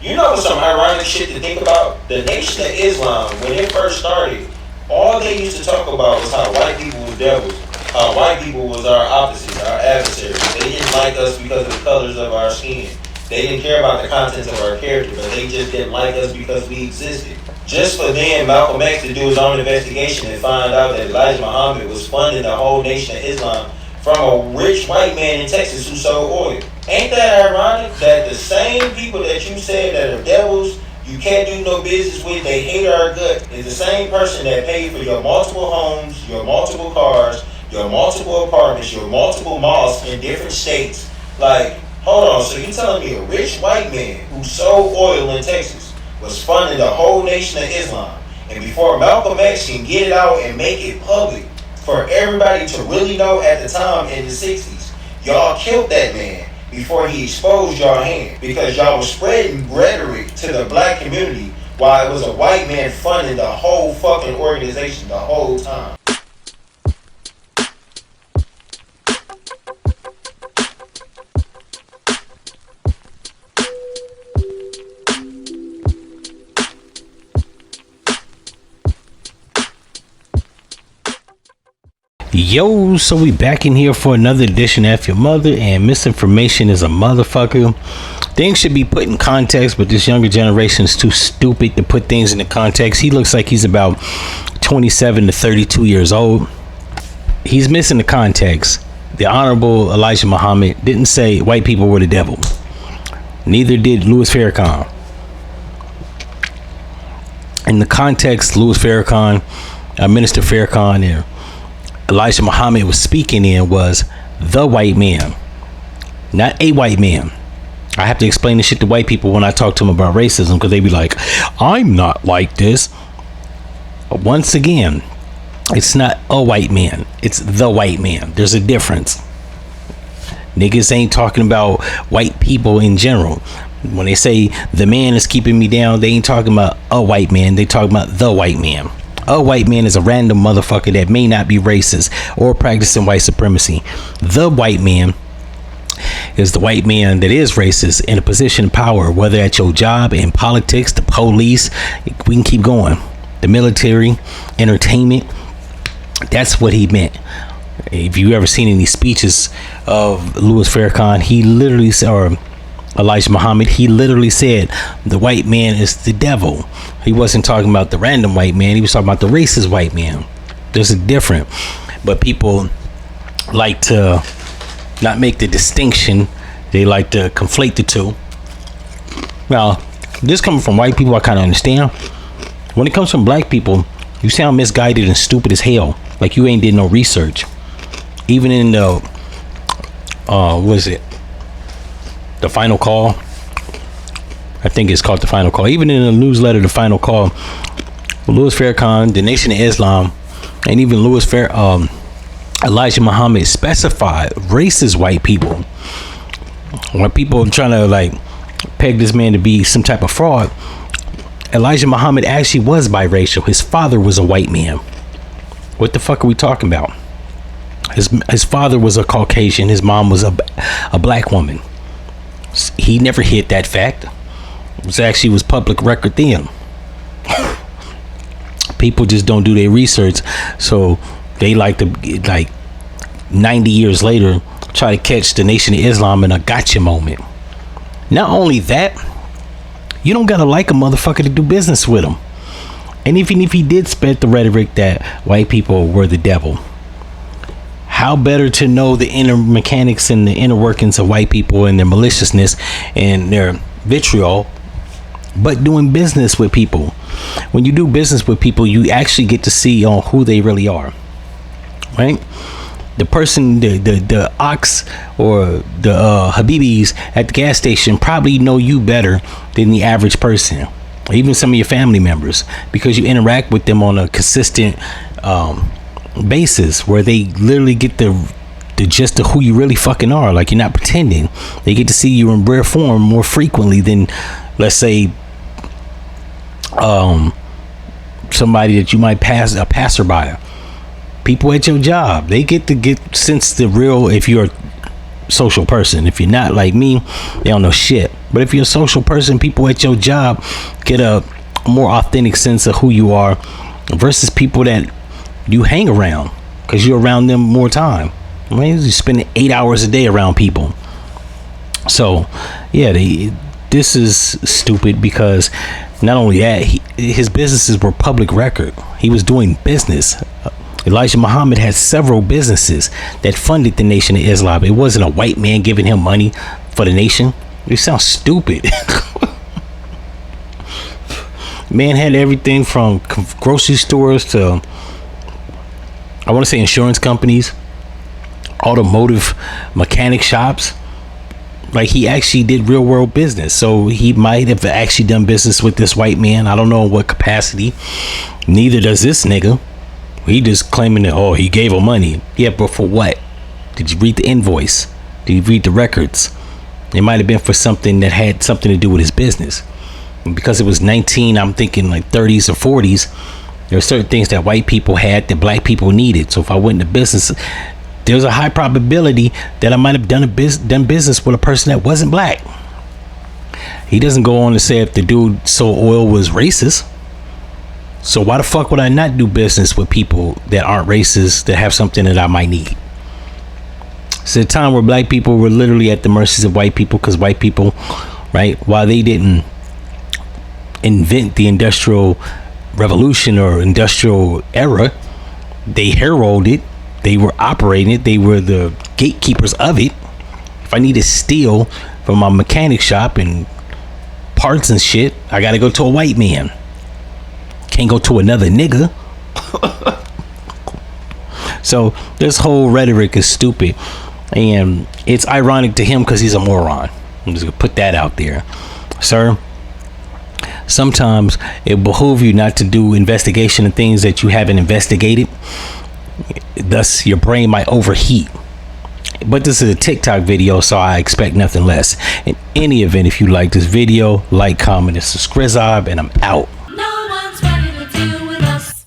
You know some ironic shit to think about? The Nation of Islam, when it first started, all they used to talk about was how white people was devils, how white people was our opposites, our adversaries. They didn't like us because of the colors of our skin. They didn't care about the contents of our character, but they just didn't like us because we existed. Just for then Malcolm X to do his own investigation and find out that Elijah Muhammad was funding the whole Nation of Islam from a rich white man in Texas who sold oil. Ain't that ironic that the same people that you said that are devils, you can't do no business with, they hate our gut, is the same person that paid for your multiple homes, your multiple cars, your multiple apartments, your multiple mosques in different states. Like, hold on, so you telling me a rich white man who sold oil in Texas was funding the whole Nation of Islam, and before Malcolm X can get it out and make it public for everybody to really know at the time in the 60s, y'all killed that man before he exposed y'all hand, because y'all was spreading rhetoric to the black community while it was a white man funding the whole fucking organization the whole time. Yo, so we back in here for another edition of F-ya-Motha, and misinformation is a motherfucker. Things should be put in context, but this younger generation is too stupid to put things into context. He looks like he's about 27 to 32 years old. He's missing the context. The Honorable Elijah Muhammad didn't say white people were the devil. Neither did Louis Farrakhan. In the context, Louis Farrakhan, Minister Farrakhan, and Elijah Muhammad was speaking in was the white man, not a white man. I have to explain this shit to white people when I talk to them about racism, because they be like, I'm not like this. Once again, it's not a white man, it's the white man. There's a difference. Niggas ain't talking about white people in general. When they say the man is keeping me down, they ain't talking about a white man, they talking about the white man. A white man is a random motherfucker that may not be racist or practicing white supremacy. The white man is the white man that is racist in a position of power, whether at your job, in politics, the police, we can keep going, the military, entertainment. That's what he meant. If you ever seen any speeches of Louis Farrakhan, he literally said, or Elijah Muhammad, he literally said the white man is the devil. He wasn't talking about the random white man, he was talking about the racist white man. There's a difference, but people like to not make the distinction. They like to conflate the two. Now, this coming from white people, I kind of understand. When it comes from black people, you sound misguided and stupid as hell, like you ain't did no research. Even in the what is it, The Final Call, I think it's called The Final Call. Even in the newsletter, The Final Call, Louis Farrakhan, the Nation of Islam, and even Elijah Muhammad specified racist white people. When people are trying to like peg this man to be some type of fraud, Elijah Muhammad actually was biracial. His father was a white man. What the fuck are we talking about? His father was a Caucasian. His mom was a black woman. He never hid that fact. It was public record then. People just don't do their research, so they like to, like 90 years later, try to catch the Nation of Islam in a gotcha moment. Not only that, you don't gotta like a motherfucker to do business with him. And even if he did spread the rhetoric that white people were the devil, how better to know the inner mechanics and the inner workings of white people and their maliciousness and their vitriol, but doing business with people. When you do business with people, you actually get to see on who they really are, right? The person, the ox or the Habibis at the gas station probably know you better than the average person, or even some of your family members, because you interact with them on a consistent basis, where they literally get the gist of who you really fucking are. Like, you're not pretending. They get to see you in rare form more frequently than, let's say, somebody that you might pass, a passerby. People at your job, they get to sense the real, if you're social person. If you're not like me, they don't know shit. But if you're a social person, people at your job get a more authentic sense of who you are versus people that you hang around because you're around them more time. I mean, you spend 8 hours a day around people. So yeah, this is stupid because not only that, his businesses were public record. He was doing business. Elijah Muhammad had several businesses that funded the Nation of Islam. It wasn't a white man giving him money for the nation. It sounds stupid. Man had everything from grocery stores to, I want to say, insurance companies, automotive mechanic shops. Like, he actually did real world business. So he might have actually done business with this white man. I don't know in what capacity. Neither does this nigga. He just claiming that, oh, he gave him money. Yeah, but for what? Did you read the invoice? Did you read the records? It might have been for something that had something to do with his business. And because it was 19, I'm thinking like 30s or 40s. There are certain things that white people had that black people needed. So if I went into business, there's a high probability that I might have done business with a person that wasn't black. He doesn't go on to say if the dude sold oil was racist. So why the fuck would I not do business with people that aren't racist, that have something that I might need? It's a time where black people were literally at the mercies of white people, because white people, right, while they didn't invent the industrial revolution or industrial era, they heralded, they were operating it, they were the gatekeepers of it. If I need to steal from my mechanic shop and parts and shit, I gotta go to a white man. Can't go to another nigga. So this whole rhetoric is stupid, and it's ironic to him because he's a moron. I'm just gonna put that out there, sir. Sometimes it behooves you not to do investigation of things that you haven't investigated. Thus, your brain might overheat. But this is a TikTok video, so I expect nothing less. In any event, if you like this video, like, comment, and subscribe, and I'm out.